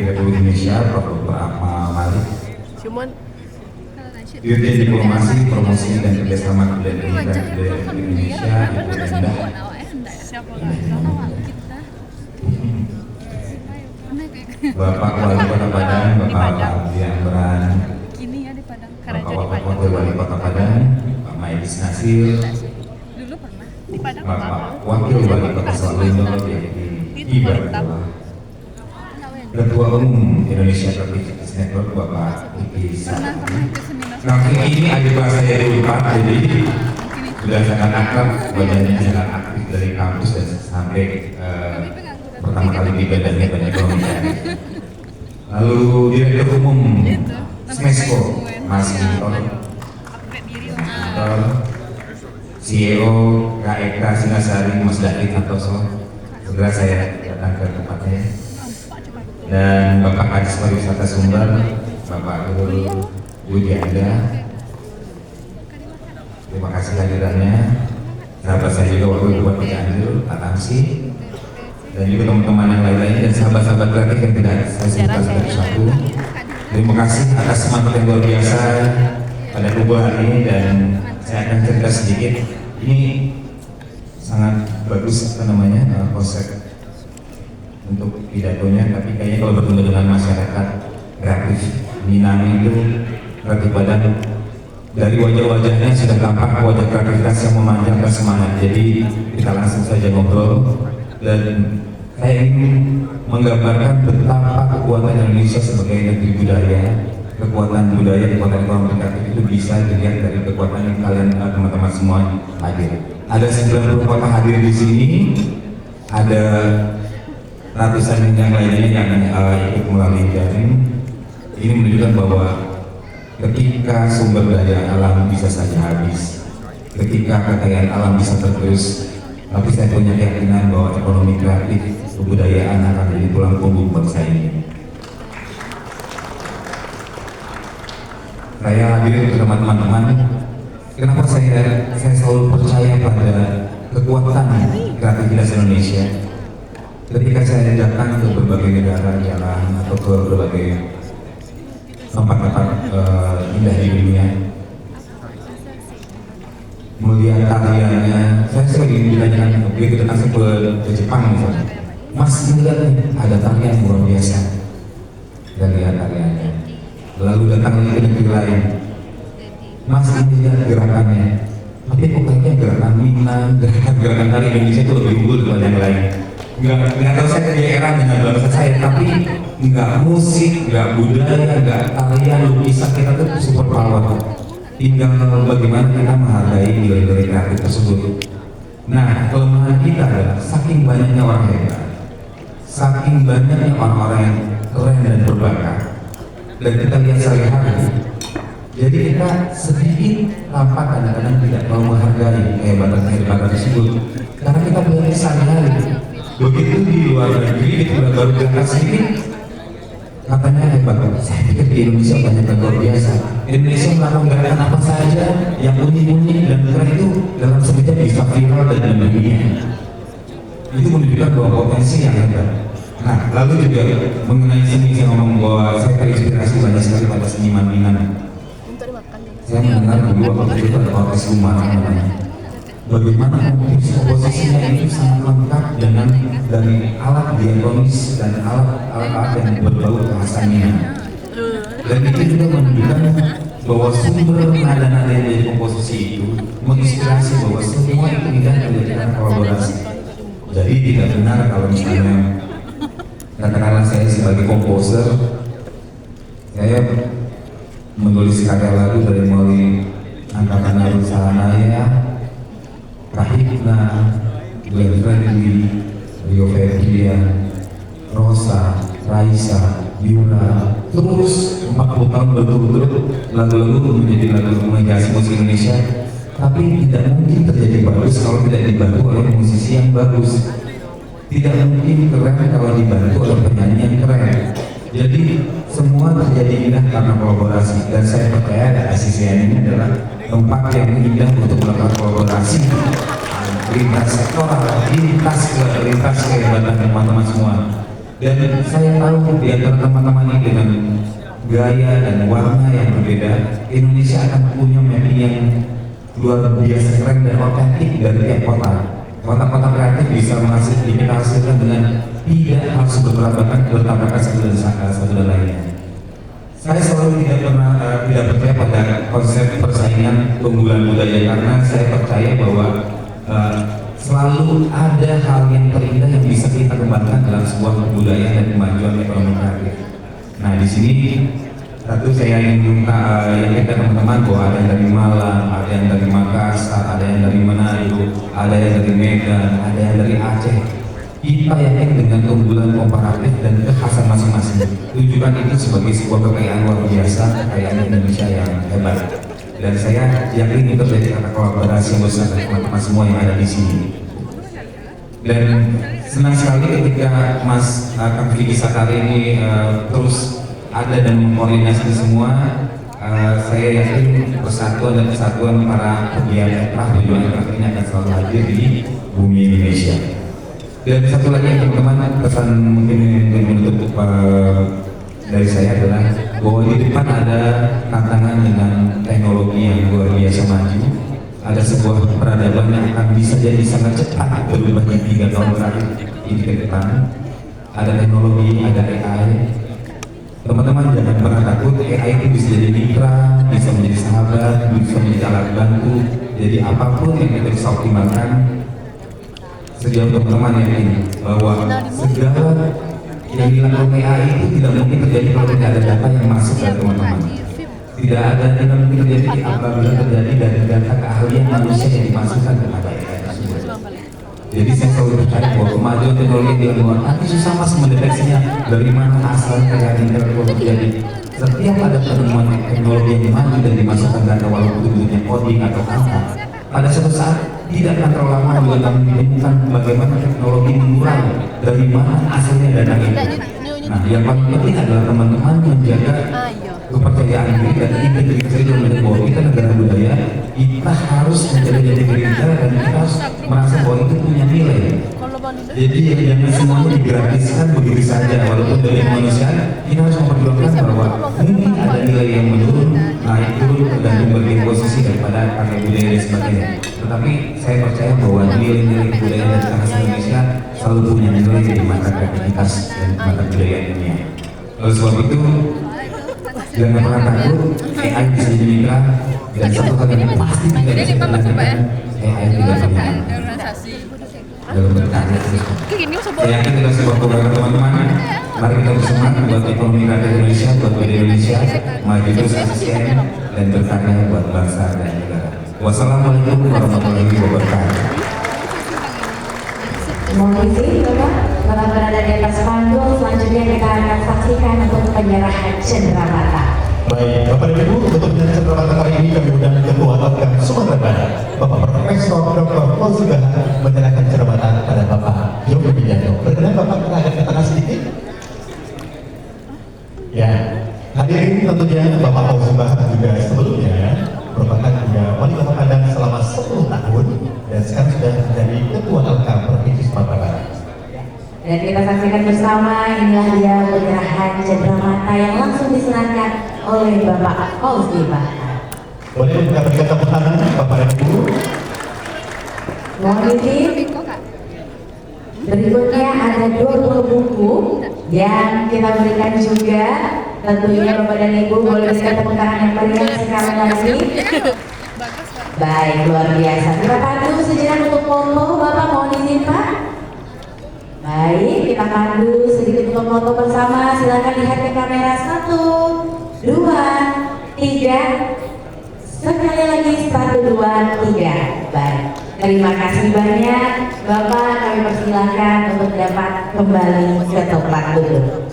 Republik Indonesia, Prof. Ahmad Malik, Cuman Dirjen Diplomasi, Promosi dan Kerjasama Kebudayaan Republik Indonesia, Ibu Endah, Bapak Wali Kota Padang, Bapak Alfian Beran, Bapak Wakil Wali Kota Padang, Pak Maidis Nasir, Bapak Wakil Wali Kota Samarinda, Ibu Ketua Umum Indonesia Creative Network, Bapak Iki Sakti. Nah, ini adik kelas saya dulu Pak, jadi sudah sangat akrab, wajahnya sangat aktif dari kampus dan sampai pertama kali di badannya banyak ekonomi. Lalu Direktur Umum Smesco, Mas Inton, CEO KEK Singasari, Mas David Santoso, segera saya datang ke tempatnya. Dan Bapak Kadis Pariwisata Sumber, Bapak Guru Budi Anda, terima kasih hadirannya. Sahabat saya juga waktu buat Cianjur, Pak Tamsi, dan juga teman-teman yang lain-lainnya dan sahabat-sahabat kreatif yang tidak saya sebutkan satu-satu. Terima kasih atas semangat yang luar biasa pada kubu hari ini, dan saya akan cerita sedikit. Ini sangat bagus konsep untuk pidatonya, tapi kayaknya kalau bertemu dengan masyarakat kreatif Minang itu kreatif badan, dari wajah-wajahnya sudah tampak wajah kreativitas yang memanjangkan semangat. Jadi kita langsung saja ngobrol, dan saya ingin menggambarkan betapa kekuatan Indonesia sebagai negeri budaya, kekuatan budaya, kekuatan ekonomi kreatif itu bisa dilihat dari kekuatan yang kalian teman-teman semua hadir. Ada 90 kota hadir di sini, ada ratusan yang lainnya yang ikut melalui daring. Ini menunjukkan bahwa ketika sumber daya alam bisa saja habis, ketika kekayaan alam bisa tergerus, tapi saya punya keyakinan bahwa ekonomi kreatif, kebudayaan akan menjadi tulang punggung bangsa ini. Saya hadirin bersama teman-teman. Kenapa saya selalu percaya pada kekuatan kreativitas Indonesia? Ketika saya datang ke berbagai negara jalan atau ke berbagai tempat-tempat indah di dunia, melihat karyanya, saya sering ditanyakan begitu datang ke Jepang misalnya, Mas melihat ada tarian luar biasa, dan lihat karyanya. Lalu datang lagi ke negeri lain, Mas lihat gerakannya, tapi kok kayaknya gerakan Minang, gerakan tari Indonesia itu lebih unggul daripada yang lain. Nggak tahu saya daerah dengan bangsa saya, tapi nggak musik, nggak budaya, nggak tarian, lukisan kita tuh super power. Tinggal bagaimana kita menghargai nilai-nilai kreatif tersebut. Nah, kelemahan kita adalah saking banyaknya orang hebat, saking banyaknya orang-orang yang keren dan berbakat, dan kita lihat sehari-hari. Jadi kita sedikit tampak kadang-kadang tidak mau menghargai kehebatan tersebut, karena kita melihat sehari-hari. Begitu di luar negeri, kita baru berangkat sedikit, katanya hebat. Saya pikir di Indonesia banyak yang luar biasa. Indonesia melakukan gerakan apa saja yang unik-unik dan keren itu dalam sekejap bisa viral dan dunia. Itu menunjukkan bahwa potensi yang hebat. Nah, lalu juga mengenai seni, saya ngomong bahwa saya terinspirasi banyak sekali pada seniman Minang. Saya mendengar dulu waktu itu ada orkes Umar namanya. Bagaimana komposisinya itu sangat lengkap dengan dari alat diatonis dan alat-alat yang berbau kekhasan Minang. Dan itu juga menunjukkan bahwa sumber nada-nada yang dari komposisi itu menginspirasi bahwa semua itu tidak menjadikan kolaborasi. Jadi tidak benar kalau misalnya katakanlah saya sebagai komposer, saya menulis karya lagu dari mulai Angkatan Laut Sahanaya, Kahitna, Glenn Fredly, Rio Febrian, Rosa, Raisa, Yura, terus 40 tahun berturut-turut lagu-lagu menjadi lagu menghiasi musik Indonesia, tapi tidak mungkin terjadi bagus kalau tidak dibantu oleh musisi yang bagus. Tidak mungkin keren kalau dibantu oleh penyanyi yang keren. Jadi semua terjadi indah karena kolaborasi, dan saya percaya ACCN ini adalah tempat yang indah untuk melakukan kolaborasi lintas sektoral, lintas kehebatan teman-teman semua. Dan saya tahu di antara teman-teman ini dengan gaya dan warna yang berbeda, Indonesia akan punya mapping yang luar biasa keren dan otentik dari tiap kota. Kota-kota kreatif bisa dihasilkan dengan tidak harus bertabrakan satu dan lainnya. Saya selalu tidak percaya pada konsep persaingan keunggulan budaya, karena saya percaya bahwa selalu ada hal yang terindah yang bisa kita kembangkan dalam sebuah kebudayaan dan kemajuan ekonomi kreatif. Nah, di sini satu saya ingin yakinkan teman-teman bahwa ada yang dari Malang, ada yang dari Makassar, ada yang dari Manado, ada yang dari Medan, ada yang dari Aceh. Kita yakin dengan keunggulan komparatif dan kekhasan masing-masing. Tujuan itu sebagai sebuah kekayaan luar biasa, kekayaan Indonesia yang hebat. Dan saya yakin itu terjadi karena kolaborasi yang besar dari teman-teman semua yang ada di sini. Dan senang sekali ketika Mas Kang Vicky Sakari ini terus ada dan mengkoordinasi semua. Saya yakin persatuan dan kesatuan para pegiat perjuangan kreatif ini akan selalu hadir di bumi Indonesia. Dan satu lagi teman-teman, pesan mungkin menutup dari saya adalah bahwa di depan ada tantangan dengan teknologi yang luar biasa maju. Ada sebuah peradaban yang akan bisa jadi sangat cepat berubah di 3 tahun terakhir ini ke depan. Ada teknologi, ada AI. Teman-teman jangan pernah takut, AI itu bisa jadi mitra, bisa menjadi sahabat, bisa menjadi alat bantu. Jadi apapun yang kita bisa optimalkan, sejauh teman-teman yakin bahwa segala yang dilakukan AI itu tidak mungkin terjadi kalau tidak ada data yang masuk dari teman-teman. Tidak mungkin terjadi apabila terjadi dari data keahlian manusia yang dimasukkan kepada AI tersebut. Jadi saya selalu percaya bahwa kemajuan teknologi yang dilakukan nanti susah mas mendeteksinya dari mana asal kekayaan intelektual terjadi. Setiap ada penemuan teknologi yang maju dan dimasukkan data walaupun bentuknya coding atau apa, pada suatu saat tidak akan terlalu lama juga kami menemukan bagaimana teknologi mengurai dari mana asalnya dana itu. Nah, yang paling penting adalah teman-teman menjaga kepercayaan diri dan integritas itu, bahwa kita negara budaya, kita harus menjaga jati diri kita dan kita harus merasa bahwa itu punya nilai. Jadi jangan semuanya digratiskan begitu saja, walaupun dari manusia kita harus memperjuangkan bahwa mungkin ada nilai yang menurun, naik turun tergantung bagian posisi daripada karya budaya dan sebagainya. Tetapi saya percaya bahwa nilai-nilai budaya dan kekhasan Indonesia selalu punya nilai di mata kreativitas dan mata budaya dunia. Oleh sebab itu, jangan pernah takut, AI bisa jadi mitra, dan satu hal yang pasti tidak bisa dilakukan, AI tidak punya dalam berkarya. Saya yakin kita sebuah keberanian teman-teman. Mari kita bersama buat ekonomi kreatif Indonesia, buat budaya Indonesia, maju terus asisten dan berkarya buat bangsa dan negara. Wassalamualaikum warahmatullahi wabarakatuh. Mohon izin Bapak berada di atas panggung. Selanjutnya kita akan saksikan untuk penyerahan cenderamata. Baik, Bapak dan Ibu, untuk penyerahan cenderamata kali ini kami undang Ketua Organ Sumatera Barat, Bapak Profesor Dr. Fauzi Bahar, menyerahkan cenderamata kepada Bapak Yofie Widianto. Berkenan Bapak kita agak ke tengah sedikit. Ya, hadirin tentunya Bapak Fauzi Bahar juga sebelumnya merupakan juga wali kota Padang selama 10 tahun dan sekarang sudah menjadi Ketua LK Provinsi Sumatera Barat. Dan kita saksikan bersama, inilah dia penyerahan cenderamata yang langsung diserahkan oleh Bapak Fauzi Bahar. Boleh kita berikan tepuk tangan Bapak dan Ibu. Mohon izin, berikutnya ada 20 buku yang kita berikan juga. Tentunya Bapak dan Ibu boleh berikan tepuk tangan yang meriah sekali lagi. Baik, luar biasa. Kita pandu sejenak untuk foto. Bapak mohon izin Pak. Baik, kita pandu sedikit untuk foto bersama. Silakan lihat ke kamera. 1, 2, 3. Sekali lagi 1, 2, 3. Baik, terima kasih banyak Bapak. Kami persilahkan untuk dapat kembali ke tempat duduk.